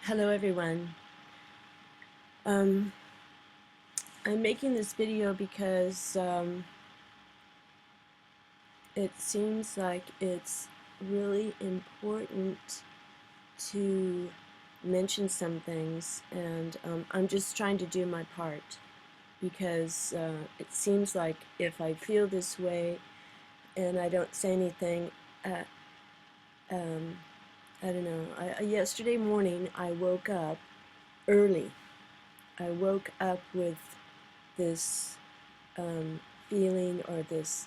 Hello everyone. Um, I'm making this video because it seems like it's really important to mention some things, and I'm just trying to do my part because it seems like if I feel this way and I don't say anything, uh, um, I don't know. Yesterday morning I woke up early. I woke up with this feeling or this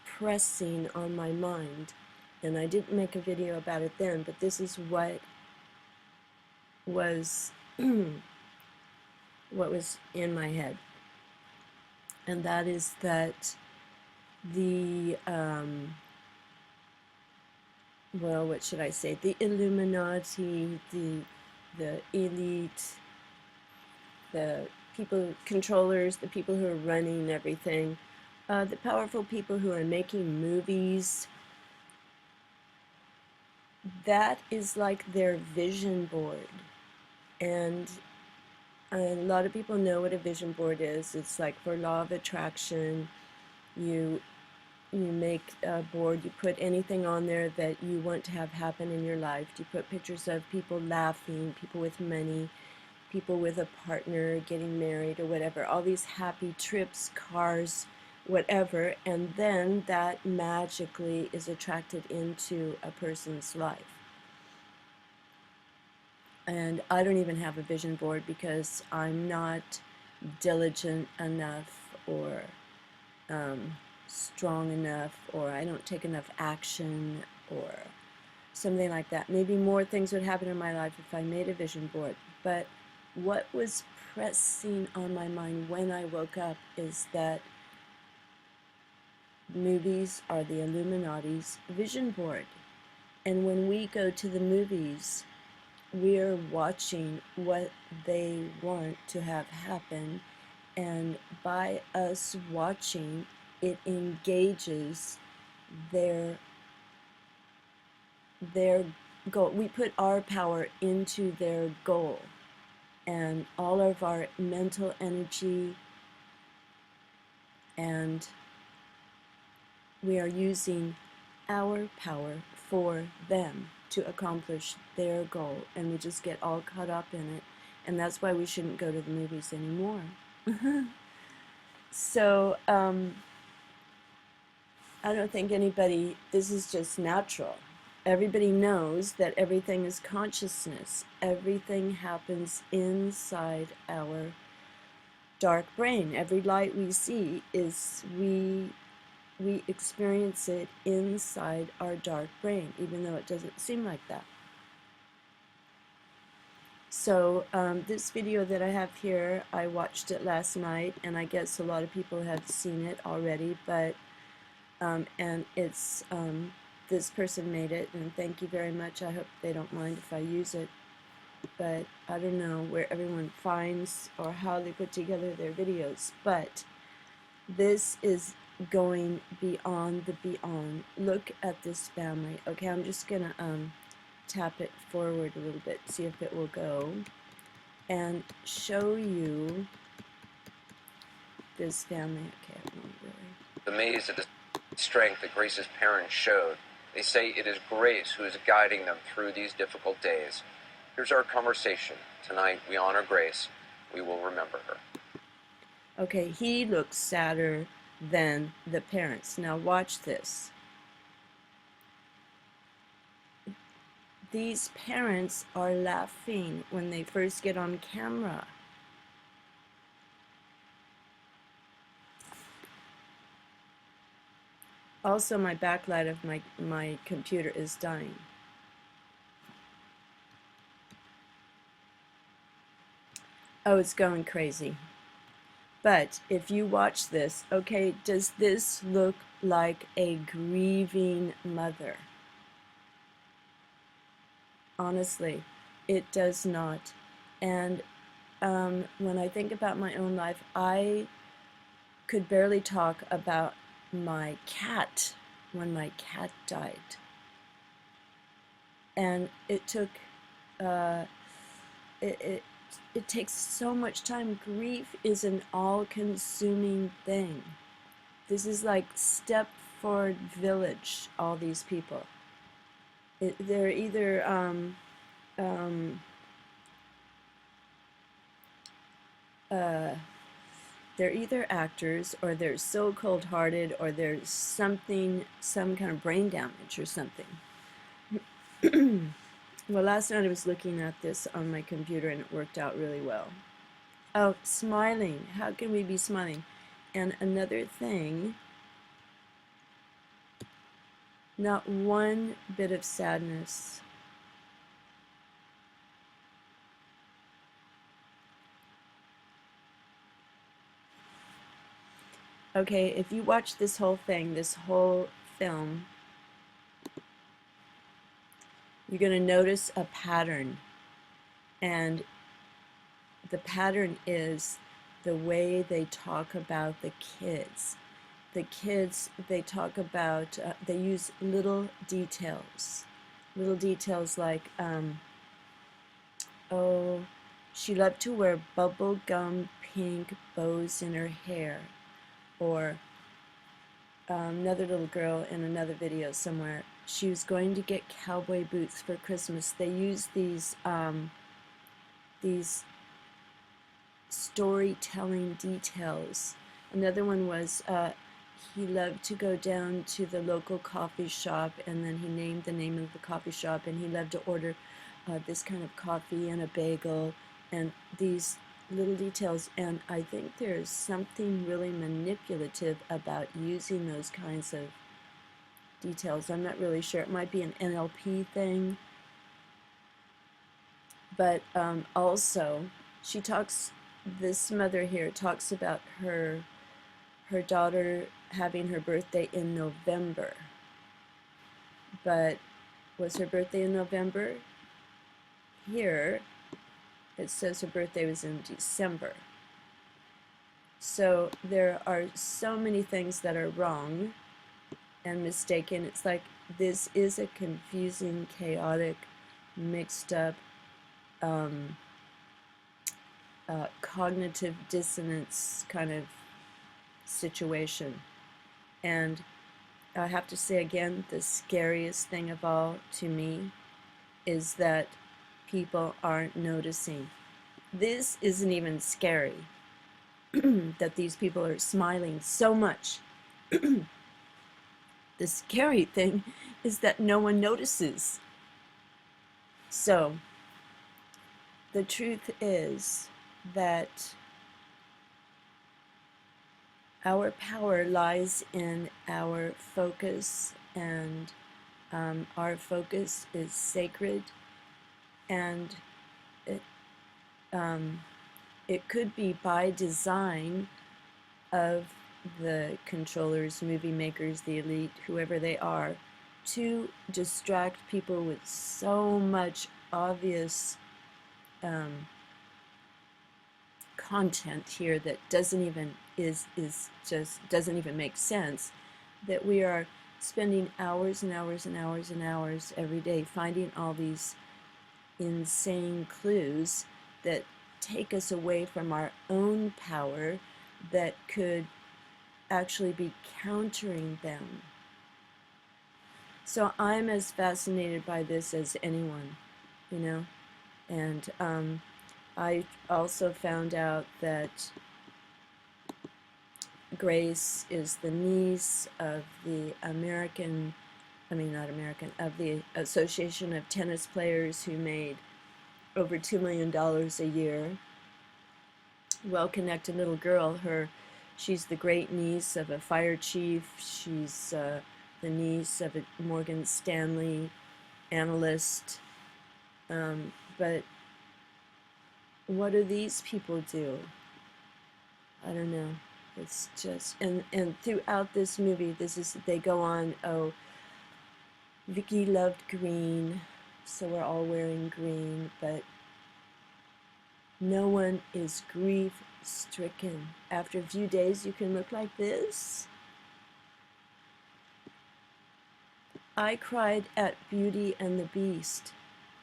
pressing on my mind, and I didn't make a video about it then, but this is what was what was in my head, and that is that the well, what should I say, the Illuminati, the elite, the people, controllers, the people who are running everything, the powerful people who are making movies, that is like their vision board. And a lot of people know what a vision board is. It's like for law of attraction. You make a board, you put anything on there that you want to have happen in your life. You put pictures of people laughing, people with money, people with a partner, getting married or whatever, all these happy trips, cars, whatever, and then that magically is attracted into a person's life. And I don't even have a vision board because I'm not diligent enough or strong enough, or I don't take enough action or something like that. Maybe more things would happen in my life if I made a vision board. But what was pressing on my mind when I woke up is that movies are the Illuminati's vision board. And when we go to the movies, we're watching what they want to have happen, and by us watching, it engages their goal. We put our power into their goal, and all of our mental energy, and we are using our power for them to accomplish their goal, and we just get all caught up in it, and that's why we shouldn't go to the movies anymore. So I don't think anybody, this is just natural. Everybody knows that everything is consciousness. Everything happens inside our dark brain. Every light we see is we experience it inside our dark brain, even though it doesn't seem like that. So this video that I have here, I watched it last night, and I guess a lot of people have seen it already, but and it's this person made it, and thank you very much. I hope they don't mind if I use it, but I don't know where everyone finds or how they put together their videos, but this is going beyond the beyond. Look at this family. Okay, I'm just gonna tap it forward a little bit, see if it will go, and show you this family. Okay, I won't really. Amazed at the strength that Grace's parents showed. They say it is Grace who is guiding them through these difficult days. Here's our conversation. Tonight we honor Grace. We will remember her. Okay, he looks sadder than the parents. Now watch this. These parents are laughing when they first get on camera. Also, my backlight of my computer is dying. Oh, it's going crazy. But if you watch this, okay, does this look like a grieving mother? Honestly, it does not. And when I think about my own life, I could barely talk about my cat when my cat died. And it took it it takes so much time. Grief is an all-consuming thing. This is like Stepford Village, all these people. They're either um, uh, they're either actors, or they're so cold-hearted, or there's something, some kind of brain damage or something. Well, last night I was looking at this on my computer and it worked out really well. Oh, smiling. How can we be smiling? And another thing, not one bit of sadness. Okay, if you watch this whole thing, this whole film, you're going to notice a pattern. And the pattern is the way they talk about the kids. The kids, they talk about, they use little details. Little details like, oh, she loved to wear bubblegum pink bows in her hair. Or another little girl in another video somewhere, she was going to get cowboy boots for Christmas. They use these storytelling details. Another one was he loved to go down to the local coffee shop, and then he named the name of the coffee shop, and he loved to order this kind of coffee and a bagel, and these little details. And I think there's something really manipulative about using those kinds of details. I'm not really sure. It might be an NLP thing. But also, she talks, this mother here talks about her daughter having her birthday in November. But was her birthday in November? Here, it says her birthday was in December. So there are so many things that are wrong and mistaken. It's like this is a confusing, chaotic, mixed up, cognitive dissonance kind of situation. And I have to say again, the scariest thing of all to me is that people aren't noticing. This isn't even scary, that these people are smiling so much. The scary thing is that no one notices. So the truth is that our power lies in our focus, and our focus is sacred, and it could be by design of the controllers, movie makers, the elite, whoever they are, to distract people with so much obvious content here that doesn't even just doesn't even make sense, that we are spending hours and hours and hours and hours every day finding all these insane clues that take us away from our own power, that could actually be countering them. So I'm as fascinated by this as anyone, you know. And I also found out that Grace is the niece of the American, I mean not American, of the Association of Tennis Players, who made over $2 million a year. Well-connected little girl. She's the great niece of a fire chief. She's the niece of a Morgan Stanley analyst. But what do these people do? I don't know. It's just, and throughout this movie, they go on, oh, Vicky loved green, so we're all wearing green, but no one is grief stricken. After a few days, you can look like this. I cried at Beauty and the Beast,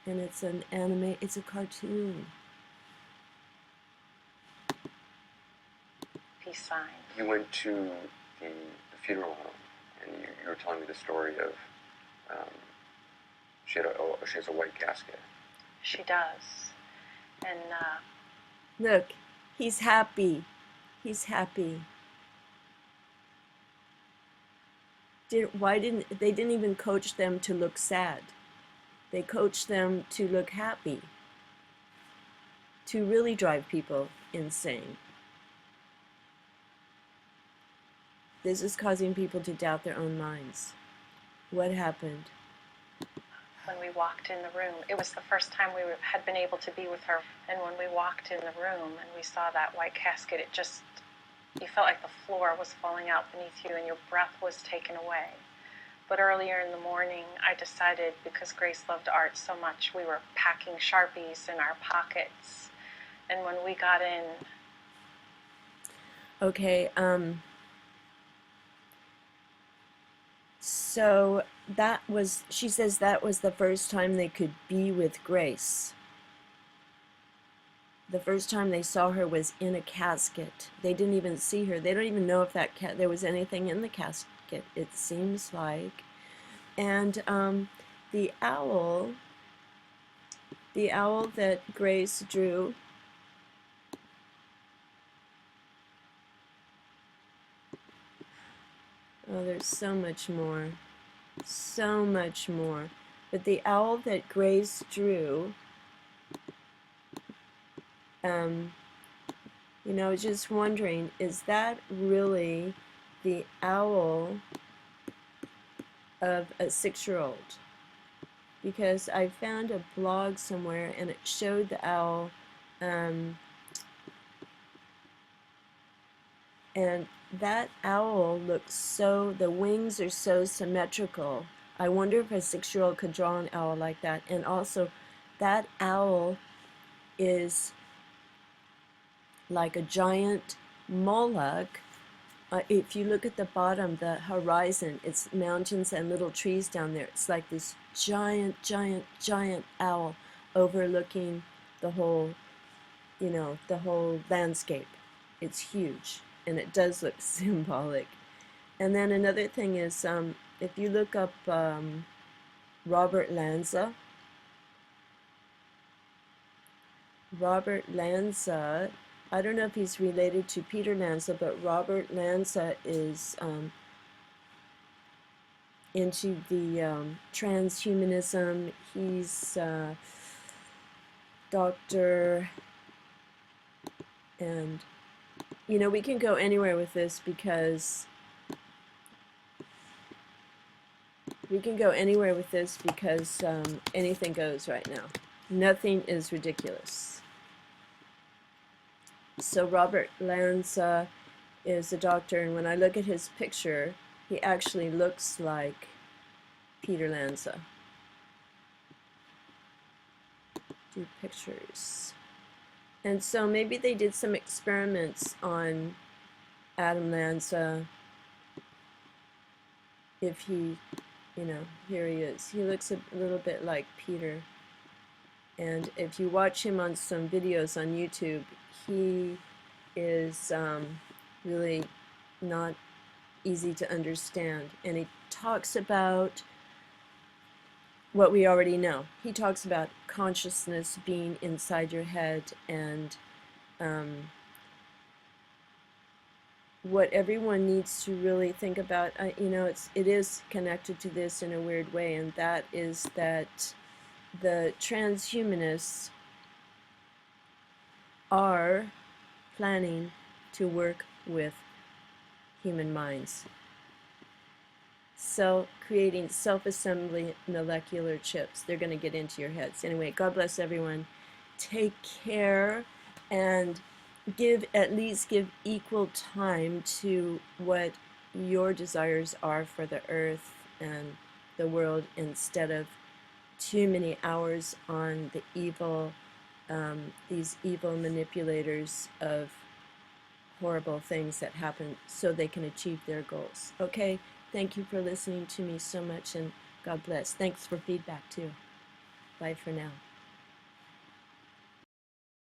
and it's an anime, it's a cartoon. he's fine. You went to the funeral home, and you were telling me the story of she has a white casket. She does. And Look, he's happy. He's happy. They didn't even coach them to look sad. They coached them to look happy, to really drive people insane. This is causing people to doubt their own minds. What happened? when we walked in the room, it was the first time we had been able to be with her. And when we walked in the room and we saw that white casket, you felt like the floor was falling out beneath you and your breath was taken away. But earlier in the morning, I decided, because Grace loved art so much, we were packing Sharpies in our pockets. And when we got in... Okay, so she says that was the first time they could be with Grace. The first time they saw her was in a casket. They didn't even see her. They don't even know if there was anything in the casket, it seems like. And the owl that Grace drew, oh, there's so much more. So much more. But the owl that Grace drew, you know, just wondering, is that really the owl of a 6-year-old? Because I found a blog somewhere and it showed the owl, and that owl looks so, the wings are so symmetrical. I wonder if a 6-year-old could draw an owl like that. And also, that owl is like a giant Moloch. If you look at the bottom, the horizon, it's mountains and little trees down there. It's like this giant, giant, giant owl overlooking the whole, you know, the whole landscape. It's huge, and it does look symbolic. And then another thing is, if you look up Robert Lanza, I don't know if he's related to Peter Lanza, but Robert Lanza is into the transhumanism. He's doctor, and you know, we can go anywhere with this because anything goes right now. Nothing is ridiculous. So Robert Lanza is a doctor, and when I look at his picture, he actually looks like Peter Lanza. Do pictures. And so maybe they did some experiments on Adam Lanza. If he, you know, here he is. He looks a little bit like Peter. And if you watch him on some videos on YouTube, he is really not easy to understand. And he talks about what we already know. He talks about consciousness being inside your head, and what everyone needs to really think about, you know, it is connected to this in a weird way, and that is that the transhumanists are planning to work with human minds. So creating self-assembly molecular chips. They're going to get into your heads. Anyway, God bless everyone. Take care, and at least give equal time to what your desires are for the earth and the world, instead of too many hours on the evil, these evil manipulators of horrible things that happen so they can achieve their goals. Okay, thank you for listening to me so much, and God bless. Thanks for feedback too. Bye for now.